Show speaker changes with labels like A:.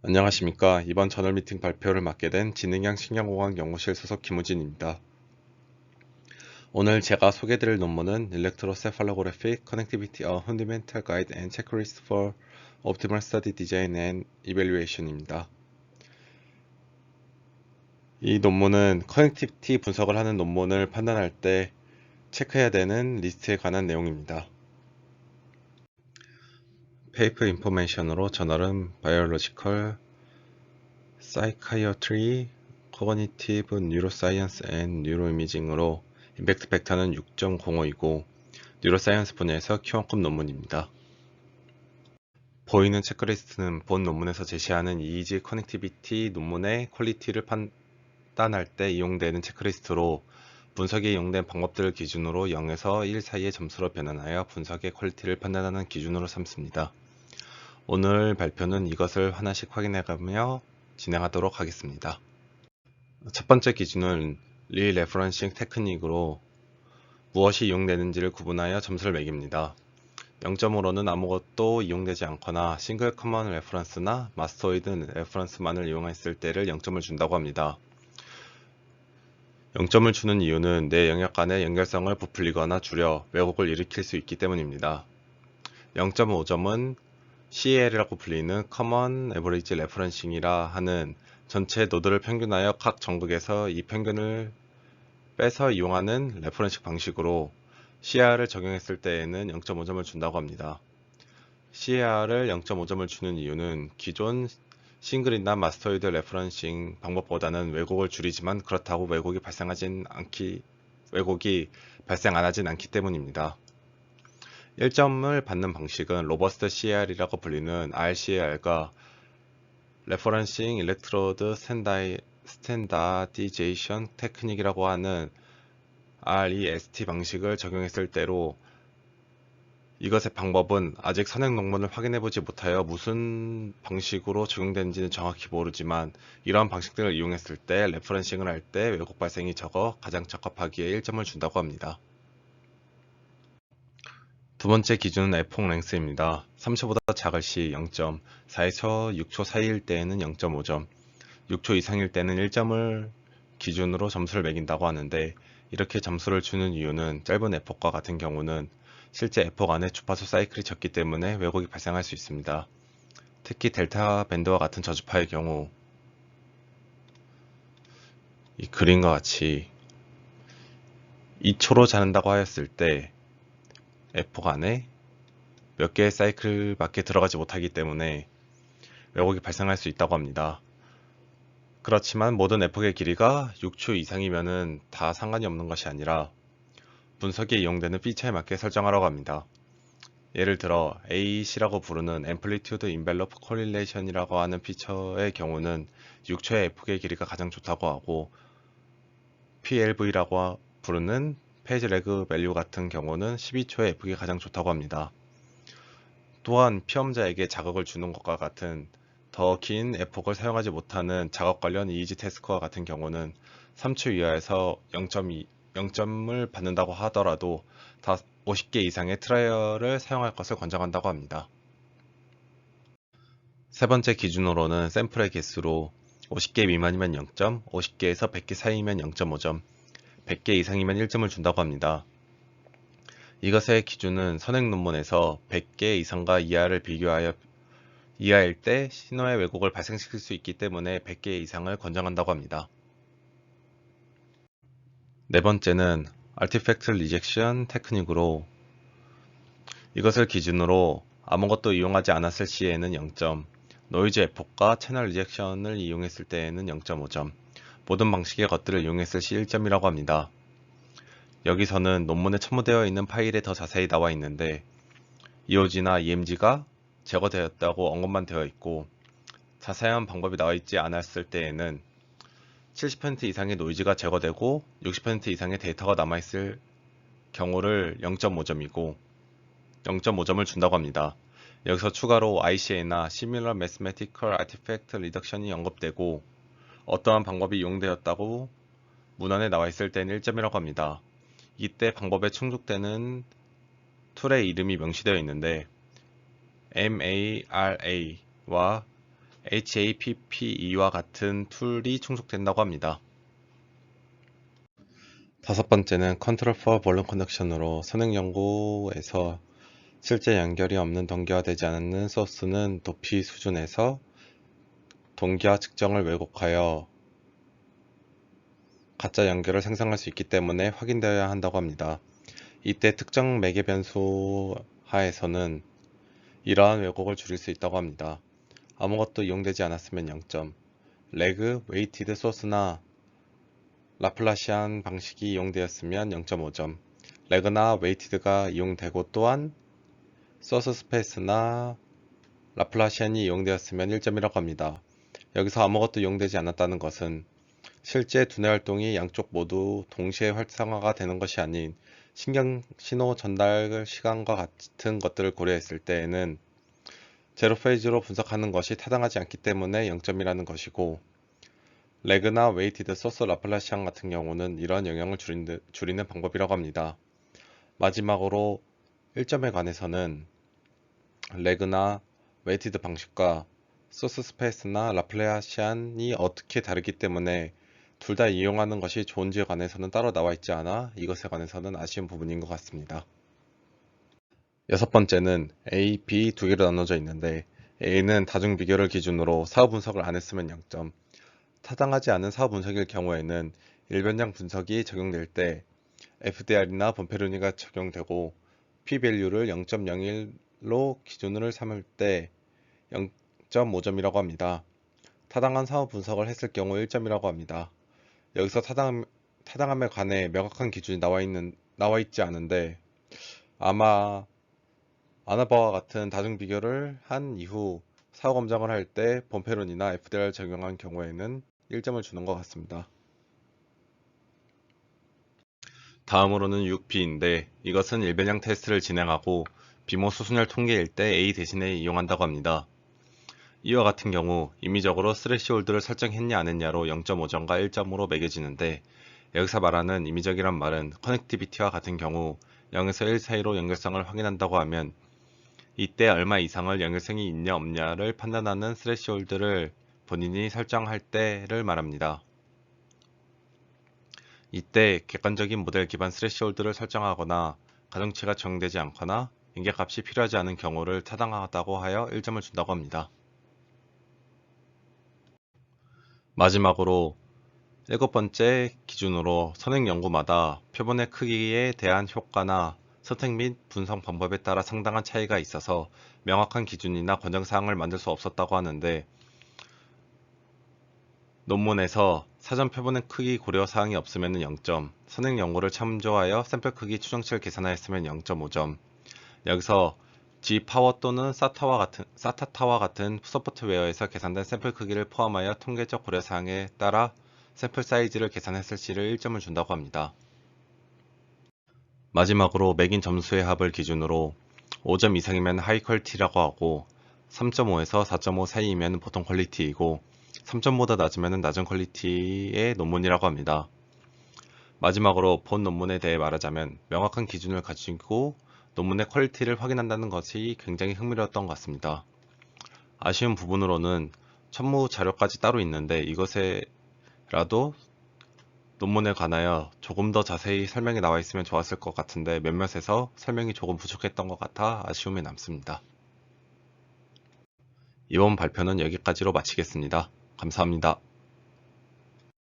A: 안녕하십니까. 이번 저널 미팅 발표를 맡게 된 진흥형 신경공학 연구실 소속 김우진입니다. 오늘 제가 소개드릴 논문은 Electrocephalographic Connectivity A Fundamental Guide and Checklist for Optimal Study Design and Evaluation입니다. 이 논문은 커넥티비티 분석을 하는 논문을 판단할 때 체크해야 되는 리스트에 관한 내용입니다. 페이퍼 인포메이션으로 저널은 Biological Psychiatry, Cognitive Neuroscience and Neuroimaging으로 임팩트 팩터는 6.05이고 뉴로사이언스 분야에서 Q1급 논문입니다. 보이는 체크리스트는 본 논문에서 제시하는 EEG 커넥티비티 논문의 퀄리티를 판단할 때 이용되는 체크리스트로 분석에 이용된 방법들을 기준으로 0에서 1 사이의 점수로 변환하여 분석의 퀄리티를 판단하는 기준으로 삼습니다. 오늘 발표는 이것을 하나씩 확인해가며 진행하도록 하겠습니다. 첫 번째 기준은 리레퍼런싱 테크닉으로 무엇이 이용되는지를 구분하여 점수를 매깁니다. 0점으로는 아무것도 이용되지 않거나 싱글 커먼 레퍼런스나 마스터이드 레퍼런스만을 이용했을 때를 0점을 준다고 합니다. 0점을 주는 이유는 내 영역 간의 연결성을 부풀리거나 줄여 왜곡을 일으킬 수 있기 때문입니다. 0.5점은 CAL이라고 불리는 Common Average Referencing이라 하는 전체 노드를 평균하여 각 정극에서 이 평균을 빼서 이용하는 레퍼런싱 방식으로 CAR을 적용했을 때에는 0.5점을 준다고 합니다. CAR을 0.5점을 주는 이유는 기존 싱글이나 마스터이드 레퍼런싱 방법보다는 왜곡을 줄이지만 그렇다고 왜곡이 발생 안 하진 않기 때문입니다. 1점을 받는 방식은 로버스트 CAR이라고 불리는 RCAR과 레퍼런싱 일렉트로드 스탠다디제이션 테크닉이라고 하는 REST 방식을 적용했을 때로 이것의 방법은 아직 선행 논문을 확인해보지 못하여 무슨 방식으로 적용되는지는 정확히 모르지만 이러한 방식들을 이용했을 때 레퍼런싱을 할 때 왜곡 발생이 적어 가장 적합하기에 1점을 준다고 합니다. 두 번째 기준은 에폭 랭스입니다. 3초보다 작을 시 0점, 4에서 6초 사이일 때에는 0.5점, 6초 이상일 때는 1점을 기준으로 점수를 매긴다고 하는데 이렇게 점수를 주는 이유는 짧은 에폭과 같은 경우는 실제 에폭 안에 주파수 사이클이 적기 때문에 왜곡이 발생할 수 있습니다. 특히 델타 밴드와 같은 저주파의 경우 이 그림과 같이 2초로 자른다고 하였을 때 에폭 안에 몇 개의 사이클밖에 들어가지 못하기 때문에 왜곡이 발생할 수 있다고 합니다. 그렇지만 모든 에폭의 길이가 6초 이상이면 다 상관이 없는 것이 아니라 분석에 이용되는 피처에 맞게 설정하라고 합니다. 예를 들어 AEC라고 부르는 Amplitude Envelope Correlation이라고 하는 피처의 경우는 6초의 에폭의 길이가 가장 좋다고 하고 PLV라고 부르는 페이지 레그 밸류 같은 경우는 12초의 에폭이 가장 좋다고 합니다. 또한 피험자에게 자극을 주는 것과 같은 더 긴 에폭을 사용하지 못하는 작업 관련 EEG 태스크와 같은 경우는 3초 이하에서 0점을 받는다고 하더라도 다 50개 이상의 트라이얼을 사용할 것을 권장한다고 합니다. 세 번째 기준으로는 샘플의 개수로 50개 미만이면 0점, 50개에서 100개 사이면 0.5점, 100개 이상이면 1점을 준다고 합니다. 이것의 기준은 선행 논문에서 100개 이상과 이하일 때 신호의 왜곡을 발생시킬 수 있기 때문에 100개 이상을 권장한다고 합니다. 네 번째는 Artifact Rejection 테크닉으로 이것을 기준으로 아무것도 이용하지 않았을 시에는 0점, 노이즈 에폭과 채널 리젝션을 이용했을 때에는 0.5점, 모든 방식의 것들을 이용했을 시 1점이라고 합니다. 여기서는 논문에 첨부되어 있는 파일에 더 자세히 나와 있는데 EOG나 EMG가 제거되었다고 언급만 되어 있고 자세한 방법이 나와 있지 않았을 때에는 70% 이상의 노이즈가 제거되고 60% 이상의 데이터가 남아있을 경우를 0.5점이고 0.5점을 준다고 합니다. 여기서 추가로 ICA나 Similar Mathematical Artifact Reduction이 언급되고 어떠한 방법이 이용되었다고 문헌에 나와 있을 때는 1점이라고 합니다. 이때 방법에 충족되는 툴의 이름이 명시되어 있는데 MARA와 HAPPE와 같은 툴이 충족된다고 합니다. 다섯 번째는 Control for Volume Conduction으로 선행 연구에서 실제 연결이 없는 동기화되지 않는 소스는 도피 수준에서 동기화 측정을 왜곡하여 가짜 연결을 생성할 수 있기 때문에 확인되어야 한다고 합니다. 이때 특정 매개 변수 하에서는 이러한 왜곡을 줄일 수 있다고 합니다. 아무것도 이용되지 않았으면 0점, 레그, 웨이티드 소스나 라플라시안 방식이 이용되었으면 0.5점, 레그나 웨이티드가 이용되고 또한 소스 스페이스나 라플라시안이 이용되었으면 1점이라고 합니다. 여기서 아무것도 이용되지 않았다는 것은 실제 두뇌 활동이 양쪽 모두 동시에 활성화가 되는 것이 아닌 신경신호 전달 시간과 같은 것들을 고려했을 때에는 제로 페이지로 분석하는 것이 타당하지 않기 때문에 0점이라는 것이고, 레그나 웨이티드 소스 라플라시안 같은 경우는 이러한 영향을 줄이는 방법이라고 합니다. 마지막으로 1점에 관해서는 레그나 웨이티드 방식과 소스 스페이스나 라플라시안이 어떻게 다르기 때문에 둘 다 이용하는 것이 좋은지에 관해서는 따로 나와 있지 않아 이것에 관해서는 아쉬운 부분인 것 같습니다. 여섯 번째는 A, B 두 개로 나눠져 있는데, A는 다중 비교를 기준으로 사후 분석을 안 했으면 0점, 타당하지 않은 사후 분석일 경우에는 일변량 분석이 적용될 때 FDR이나 범페르니가 적용되고 p-value를 0.01로 기준을 삼을 때 0.5점이라고 합니다. 타당한 사후 분석을 했을 경우 1점이라고 합니다. 여기서 타당함에 관해 명확한 기준이 나와 있지 않은데, 아마 아나바와 같은 다중 비교를 한 이후 사후 검정을 할 때 범페론이나 FDR을 적용한 경우에는 1점을 주는 것 같습니다. 다음으로는 6B인데, 이것은 일변량 테스트를 진행하고 비모 수순열 통계일 때 A 대신에 이용한다고 합니다. 이와 같은 경우 임의적으로 스레시홀드를 설정했냐 안 했냐로 0.5점과 1점으로 매겨지는데, 여기서 말하는 임의적이란 말은 커넥티비티와 같은 경우 0에서 1 사이로 연결성을 확인한다고 하면 이때 얼마 이상을 연결성이 있냐 없냐를 판단하는 스레시홀드를 본인이 설정할 때를 말합니다. 이때 객관적인 모델 기반 스레시홀드를 설정하거나 가정치가 적용되지 않거나 인계값이 필요하지 않은 경우를 타당하다고 하여 1점을 준다고 합니다. 마지막으로 일곱 번째 기준으로 선행 연구마다 표본의 크기에 대한 효과나 선택 및 분석 방법에 따라 상당한 차이가 있어서 명확한 기준이나 권장사항을 만들 수 없었다고 하는데, 논문에서 사전 표본의 크기 고려 사항이 없으면 0점, 선행 연구를 참조하여 샘플 크기 추정치를 계산하였으면 0.5점, 여기서 G파워 또는 사타타와 같은 소프트웨어에서 계산된 샘플 크기를 포함하여 통계적 고려 사항에 따라 샘플 사이즈를 계산했을 시를 1점을 준다고 합니다. 마지막으로 매긴 점수의 합을 기준으로 5점 이상이면 하이 퀄리티라고 하고 3.5에서 4.5 사이이면 보통 퀄리티이고 3점보다 낮으면 낮은 퀄리티의 논문이라고 합니다. 마지막으로 본 논문에 대해 말하자면 명확한 기준을 가지고 논문의 퀄리티를 확인한다는 것이 굉장히 흥미로웠던 것 같습니다. 아쉬운 부분으로는 첨부 자료까지 따로 있는데 이것에라도 논문에 관하여 조금 더 자세히 설명이 나와 있으면 좋았을 것 같은데 몇몇에서 설명이 조금 부족했던 것 같아 아쉬움이 남습니다. 이번 발표는 여기까지로 마치겠습니다. 감사합니다.